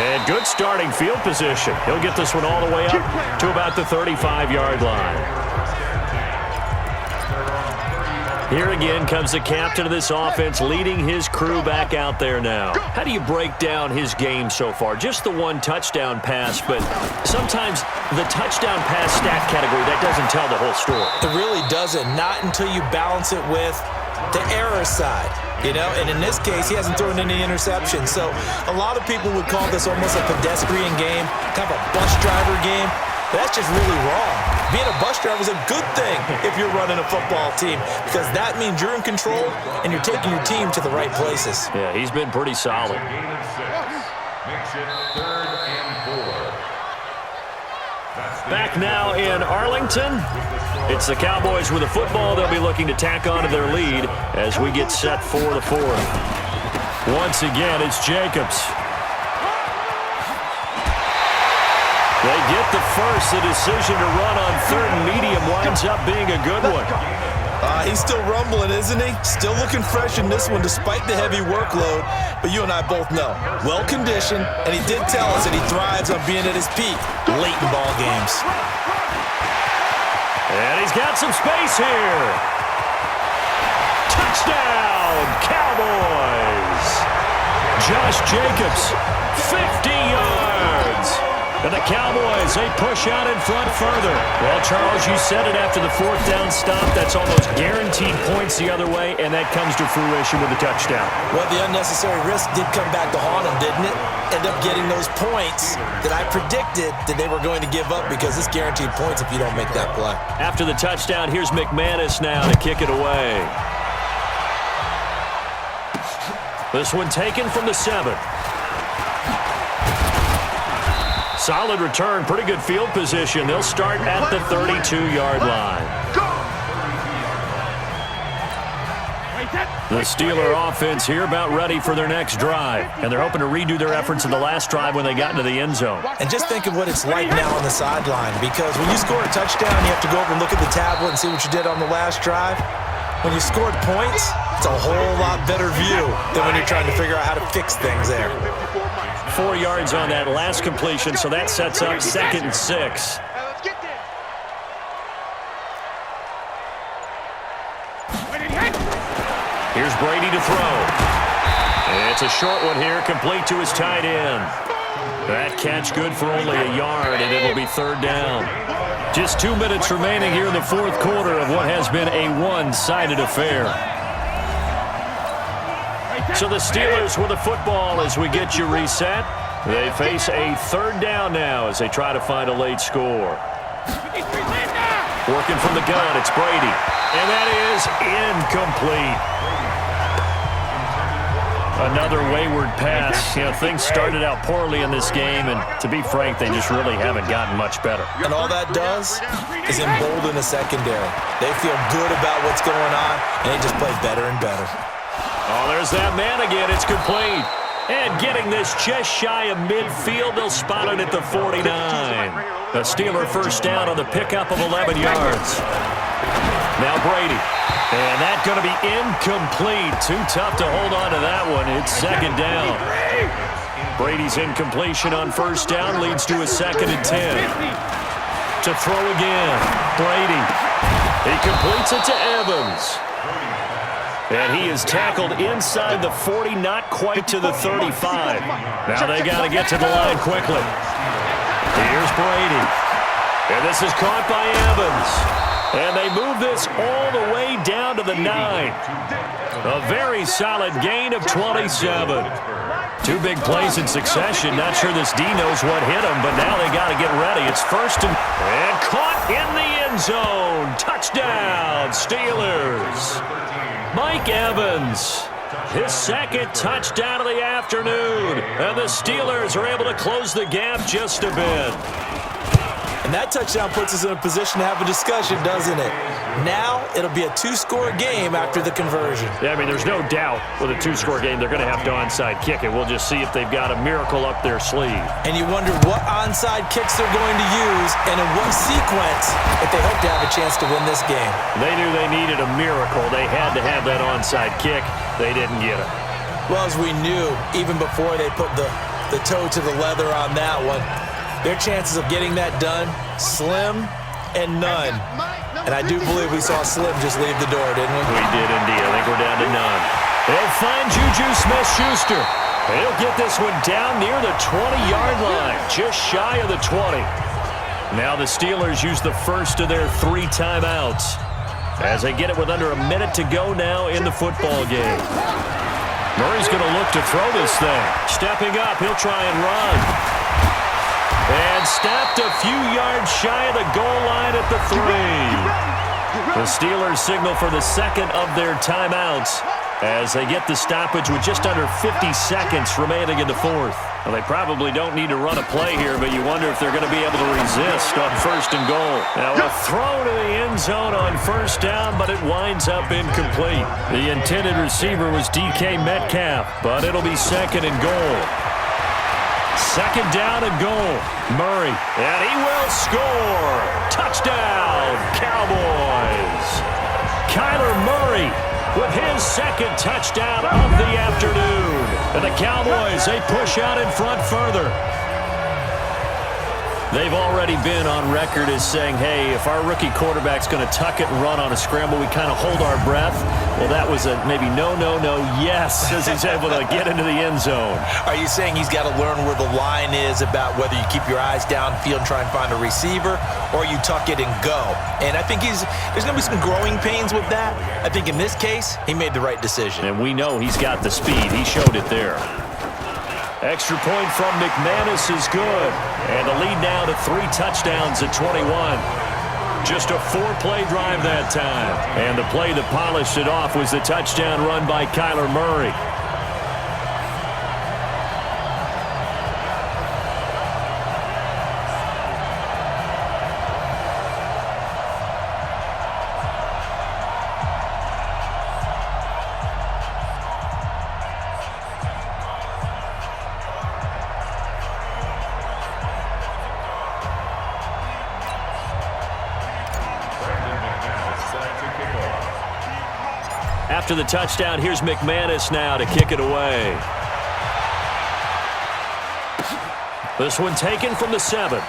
And good starting field position. He'll get this one all the way up to about the 35-yard line. Here again comes the captain of this offense leading his crew back out there now. How do you break down his game so far? Just the one touchdown pass, but sometimes the touchdown pass stat category, that doesn't tell the whole story. It really doesn't. Not until you balance it with the error side. You know, and in this case, he hasn't thrown any interceptions. So a lot of people would call this almost a pedestrian game, kind of a bus driver game. But that's just really wrong. Being a bus driver is a good thing if you're running a football team because that means you're in control and you're taking your team to the right places. Yeah, he's been pretty solid. Back now in Arlington. It's the Cowboys with the football. They'll be looking to tack on to their lead as we get set for the fourth. Once again, it's Jacobs. They get the first. The decision to run on third and medium winds up being a good one. He's still rumbling, isn't he? Still looking fresh in this one despite the heavy workload. But you and I both know, well-conditioned, and he did tell us that he thrives on being at his peak late in ball games. And he's got some space here. Touchdown, Cowboys. Josh Jacobs, 50 yards. And the Cowboys, they push out in front further. Well, Charles, you said it after the fourth down stop. That's almost guaranteed points the other way, and that comes to fruition with a touchdown. Well, the unnecessary risk did come back to haunt him, didn't it? End up getting those points that I predicted that they were going to give up because it's guaranteed points if you don't make that play. After the touchdown, here's McManus now to kick it away. This one taken from the 7. Solid return, pretty good field position. They'll start at the 32-yard line. The Steeler offense here about ready for their next drive. And they're hoping to redo their efforts in the last drive when they got into the end zone. And just think of what it's like now on the sideline, because when you score a touchdown, you have to go over and look at the tablet and see what you did on the last drive. When you scored points, it's a whole lot better view than when you're trying to figure out how to fix things there. 4 yards on that last completion, so that sets up 2nd and 6. Here's Brady to throw. It's a short one here, complete to his tight end. That catch good for only a yard, and it'll be 3rd down. Just 2 minutes remaining here in the fourth quarter of what has been a one-sided affair. So the Steelers with the football as we get you reset. They face a 3rd down now as they try to find a late score. Working from the gun, it's Brady. And that is incomplete. Another wayward pass. You know, things started out poorly in this game, and to be frank, they just really haven't gotten much better. And all that does is embolden the secondary. They feel good about what's going on, and they just play better and better. Oh, there's that man again. It's complete. And getting this just shy of midfield, they'll spot it at the 49. A Steeler first down on the pickup of 11 yards. Now Brady. And that's going to be incomplete. Too tough to hold on to that one. It's 2nd down. Brady's incompletion on first down leads to a 2nd and 10. To throw again. Brady. He completes it to Evans. And he is tackled inside the 40, not quite to the 35. Now they got to get to the line quickly. Here's Brady. And this is caught by Evans. And they move this all the way down to the 9. A very solid gain of 27. 2 big plays in succession. Not sure this D knows what hit him, but now they got to get ready. It's 1st and caught in the end zone. Touchdown, Steelers. Mike Evans, his 2nd touchdown of the afternoon. And the Steelers are able to close the gap just a bit. And that touchdown puts us in a position to have a discussion, doesn't it? Now it'll be a 2-score game after the conversion. Yeah, I mean, there's no doubt with a 2-score game they're going to have to onside kick it. We'll just see if they've got a miracle up their sleeve. And you wonder what onside kicks they're going to use and in what sequence if they hope to have a chance to win this game. They knew they needed a miracle. They had to have that onside kick. They didn't get it. Well, as we knew, even before they put the the toe to the leather on that one. Their chances of getting that done, slim and none. And I do believe we saw Slim just leave the door, didn't we? We did indeed. I think we're down to none. They'll find Juju Smith-Schuster. He'll get this one down near the 20-yard line, just shy of the 20. Now the Steelers use the first of their 3 timeouts as they get it with under a minute to go now in the football game. Murray's going to look to throw this thing. Stepping up, he'll try and run. And stopped a few yards shy of the goal line at the 3. The Steelers signal for the second of their timeouts as they get the stoppage with just under 50 seconds remaining in the fourth. Well, they probably don't need to run a play here, but you wonder if they're going to be able to resist on first and goal. Now a throw to the end zone on first down, but it winds up incomplete. The intended receiver was DK Metcalf, but it'll be second and goal. Second down and goal. Murray, and he will score. Touchdown, Cowboys. Kyler Murray with his second touchdown of the afternoon. And the Cowboys, they push out in front further. They've already been on record as saying, hey, if our rookie quarterback's going to tuck it and run on a scramble, we kind of hold our breath. Well, that was a maybe no, yes, as he's able to get into the end zone. Are you saying he's got to learn where the line is about whether you keep your eyes downfield and try and find a receiver, or you tuck it and go? And I think there's going to be some growing pains with that. I think in this case, he made the right decision. And we know he's got the speed. He showed it there. Extra point from McManus is good. And the lead now to 3 touchdowns at 21. Just a 4-play drive that time. And the play that polished it off was the touchdown run by Kyler Murray. After the touchdown, here's McManus now to kick it away. This one taken from the 7.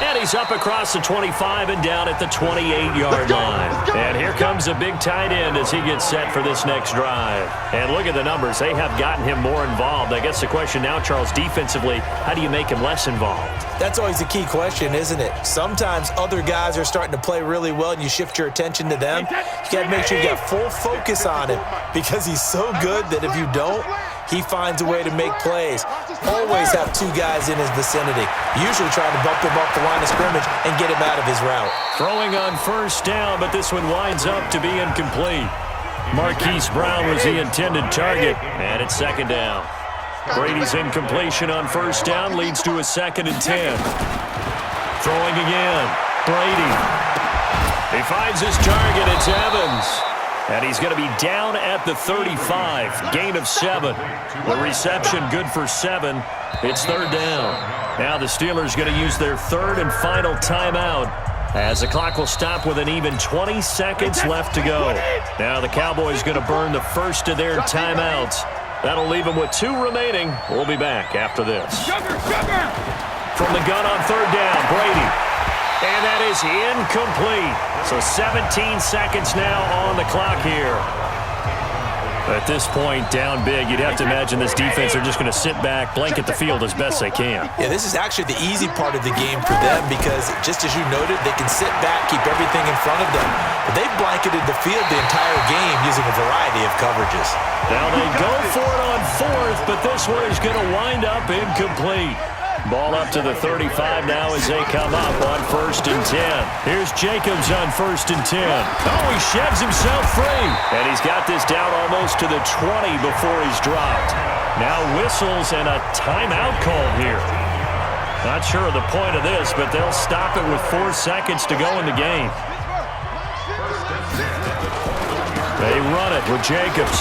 And he's up across the 25 and down at the 28-yard line. And here comes a big tight end as he gets set for this next drive. And look at the numbers. They have gotten him more involved. I guess the question now, Charles, defensively, how do you make him less involved? That's always the key question, isn't it? Sometimes other guys are starting to play really well and you shift your attention to them. You got to make sure you got full focus on him because he's so good that if you don't, he finds a way to make plays. Always have 2 guys in his vicinity, usually trying to bump him off the line of scrimmage and get him out of his route. Throwing on first down, but this one winds up to be incomplete. Marquise Brown was the intended target, and it's second down. Brady's incompletion on first down leads to a 2nd and 10. Throwing again. Brady. He finds his target. It's Evans. And he's going to be down at the 35. Gain of 7. The reception good for 7. It's third down. Now the Steelers going to use their 3rd and final timeout as the clock will stop with an even 20 seconds left to go. Now the Cowboys going to burn the first of their timeouts. That'll leave them with 2 remaining. We'll be back after this. From the gun on third down, Brady. And that is incomplete. So 17 seconds now on the clock here. At this point, down big, you'd have to imagine this defense are just going to sit back, blanket the field as best they can. Yeah, this is actually the easy part of the game for them because, just as you noted, they can sit back, keep everything in front of them. But they've blanketed the field the entire game using a variety of coverages. Now they go for it on 4th, but this one is going to wind up incomplete. Ball up to the 35 now as they come up on 1st and 10. Here's Jacobs on 1st and 10. Oh, he sheds himself free. And he's got this down almost to the 20 before he's dropped. Now whistles and a timeout called here. Not sure of the point of this, but they'll stop it with 4 seconds to go in the game. They run it with Jacobs.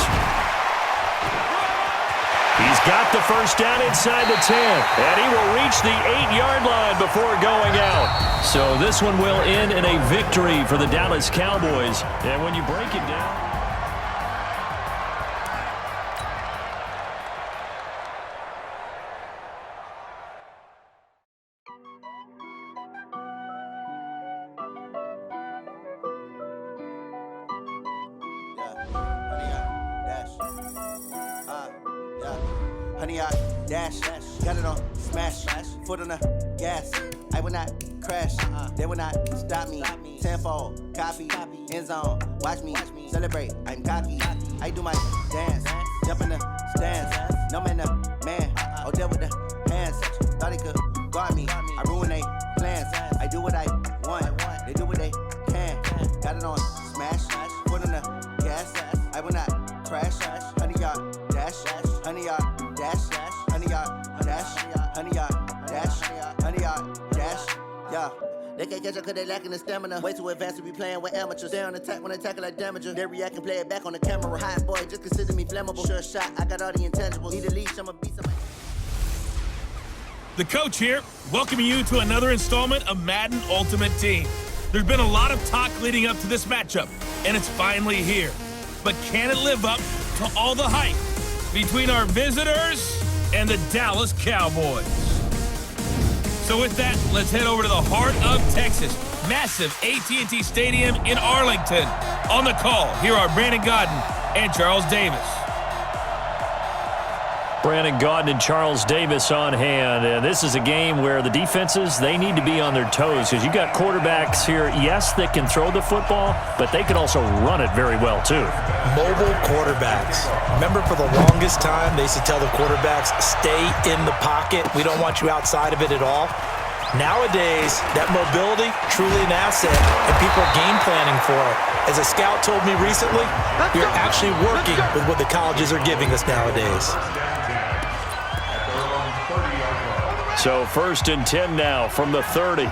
He's got the first down inside the 10, and he will reach the 8-yard line before going out. So this one will end in a victory for the Dallas Cowboys. And when you break it down... 100 yard dash. Got it on smash. Foot on the gas. I will not crash. They will not stop me. Tenfold, copy, end zone. Watch me celebrate. I'm cocky. I do my dance. Jump in the stands. No man, the man. Oh, there with the hands. Thought he could guard me. I ruin they plans. I do what I want. They do what they can. Got it on smash. Foot on the gas. I will not crash. 100 yard dash. 100 yard dash. 100 yard dash. 100 yard dash. 100 yard dash. Yeah. They can't catch up cause they lacking the stamina. Way too advanced to be playing with amateurs. Stay on attack when they tackle like damager. They react and play it back on the camera. Hot boy, just consider me flammable. Sure shot, I got all the intangibles. Need a leash, I'ma beat somebody. The coach here, welcoming you to another installment of Madden Ultimate Team. There's been a lot of talk leading up to this matchup, and it's finally here. But can it live up to all the hype between our visitors and the Dallas Cowboys? So with that, let's head over to the heart of Texas. Massive AT&T Stadium in Arlington. On the call, here are Brandon Gaudin and Charles Davis. Brandon Gaudin and Charles Davis on hand. And this is a game where the defenses, they need to be on their toes because you've got quarterbacks here, yes, that can throw the football, but they can also run it very well, too. Mobile quarterbacks. Remember for the longest time, they used to tell the quarterbacks, stay in the pocket. We don't want you outside of it at all. Nowadays, that mobility, truly an asset, and people are game planning for it. As a scout told me recently, we're actually working with what the colleges are giving us nowadays. So 1st and 10 now from the 30.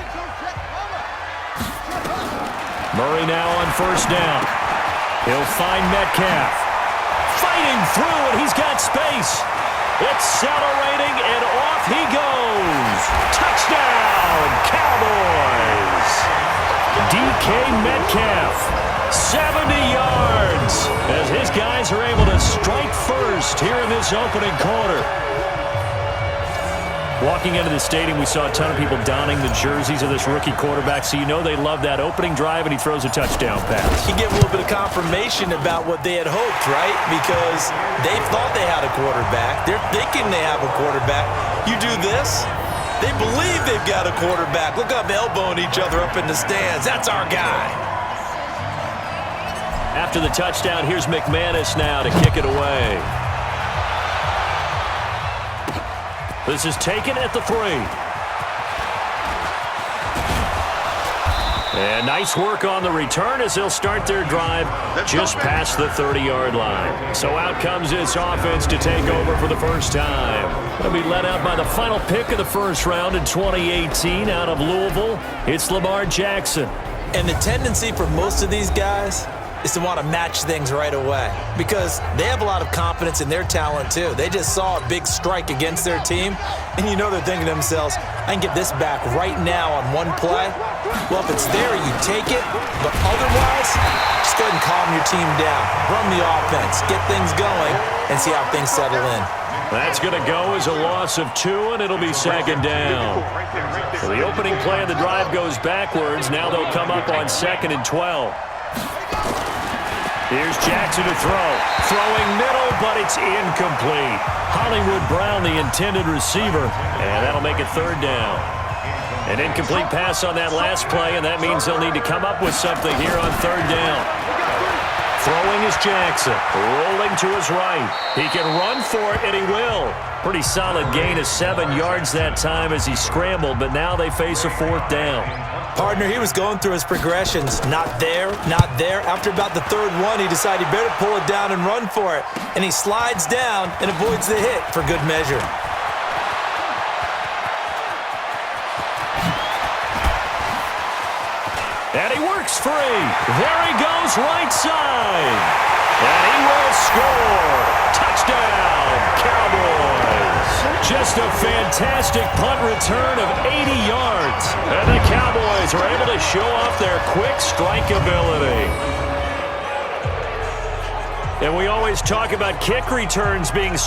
Murray now on 1st down. He'll find Metcalf. Fighting through, and he's got space. Accelerating, and off he goes. Touchdown, Cowboys. DK Metcalf, 70 yards, as his guys are able to strike first here in this opening quarter. Walking into the stadium, we saw a ton of people donning the jerseys of this rookie quarterback, so you know they love that opening drive, and he throws a touchdown pass. You get a little bit of confirmation about what they had hoped, right? Because they thought they had a quarterback. They're thinking they have a quarterback. You do this, they believe they've got a quarterback. Look up, elbowing each other up in the stands. That's our guy. After the touchdown, here's McManus now to kick it away. This is taken at the 3. And nice work on the return as they'll start their drive just past the 30-yard line. So out comes this offense to take over for the first time. They'll be led out by the final pick of the first round in 2018 out of Louisville. It's Lamar Jackson. And the tendency for most of these guys is to want to match things right away because they have a lot of confidence in their talent too. They just saw a big strike against their team, and you know they're thinking to themselves, I can get this back right now on one play. Well, if it's there, you take it, but otherwise, just go ahead and calm your team down. Run the offense, get things going, and see how things settle in. That's going to go as a loss of 2, and it'll be 2nd down. So the opening play of the drive goes backwards. Now they'll come up on 2nd and 12. Here's Jackson to throw. Throwing middle, but it's incomplete. Hollywood Brown, the intended receiver, and that'll make it 3rd down. An incomplete pass on that last play, and that means they'll need to come up with something here on 3rd down. Throwing is Jackson. Rolling to his right. He can run for it, and he will. Pretty solid gain of 7 yards that time as he scrambled, but now they face a 4th down. Partner, he was going through his progressions. Not there, not there. After about the 3rd one, he decided he better pull it down and run for it. And he slides down and avoids the hit for good measure. And he works free. There he goes, right side. And he will score. Touchdown, Cowboys. Just a fantastic punt return of 80 yards. And the Cowboys are able to show off their quick strike ability. And we always talk about kick returns being